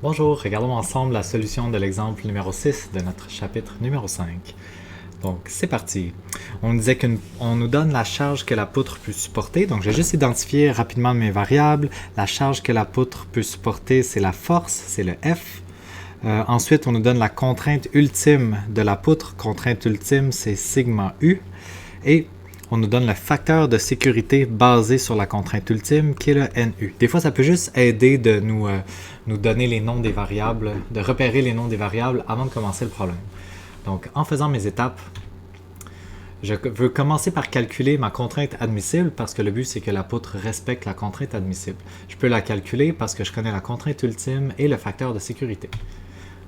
Bonjour, regardons ensemble la solution de l'exemple numéro 6 de notre chapitre numéro 5. Donc, c'est parti. On disait qu'on nous donne la charge que la poutre peut supporter. Donc, je vais juste identifier rapidement mes variables. La charge que la poutre peut supporter, c'est la force, c'est le F. Ensuite, on nous donne la contrainte ultime de la poutre. Contrainte ultime, c'est sigma U. Et on nous donne le facteur de sécurité basé sur la contrainte ultime, qui est le NU. Des fois, ça peut juste aider de nous donner les noms des variables, de repérer les noms des variables avant de commencer le problème. Donc, en faisant mes étapes, je veux commencer par calculer ma contrainte admissible parce que le but, c'est que la poutre respecte la contrainte admissible. Je peux la calculer parce que je connais la contrainte ultime et le facteur de sécurité.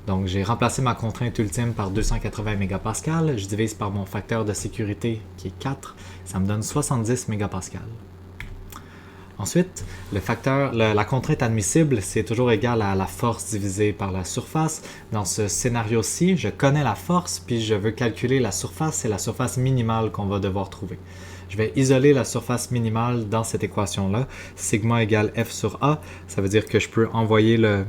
Donc, j'ai remplacé ma contrainte ultime par 280 mégapascales. Je divise par mon facteur de sécurité qui est 4. Ça me donne 70 mégapascales. Ensuite, la contrainte admissible, c'est toujours égal à la force divisée par la surface. Dans ce scénario-ci, je connais la force, puis je veux calculer la surface. C'est la surface minimale qu'on va devoir trouver. Je vais isoler la surface minimale dans cette équation-là. Sigma égale F sur A. Ça veut dire que je peux envoyer le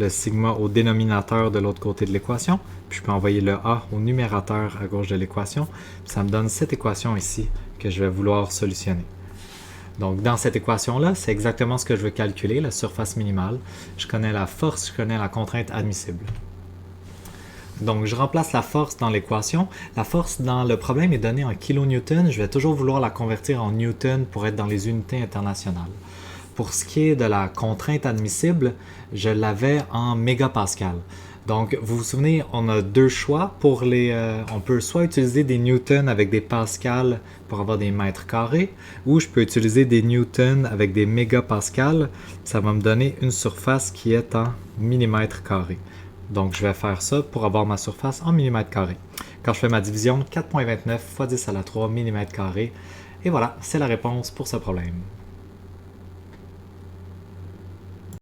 sigma au dénominateur de l'autre côté de l'équation, puis je peux envoyer le A au numérateur à gauche de l'équation. Ça me donne cette équation ici que je vais vouloir solutionner. Donc, dans cette équation-là, c'est exactement ce que je veux calculer, la surface minimale. Je connais la force, je connais la contrainte admissible. Donc, je remplace la force dans l'équation. La force dans le problème est donnée en kilonewton. Je vais toujours vouloir la convertir en newton pour être dans les unités internationales. Pour ce qui est de la contrainte admissible, je l'avais en mégapascal. Donc, vous vous souvenez, on a deux choix. On peut soit utiliser des newtons avec des pascals pour avoir des mètres carrés, ou je peux utiliser des newtons avec des mégapascales. Ça va me donner une surface qui est en millimètres carrés. Donc, je vais faire ça pour avoir ma surface en millimètres carrés. Quand je fais ma division, 4,29 x 10 à la 3 millimètres carrés. Et voilà, c'est la réponse pour ce problème.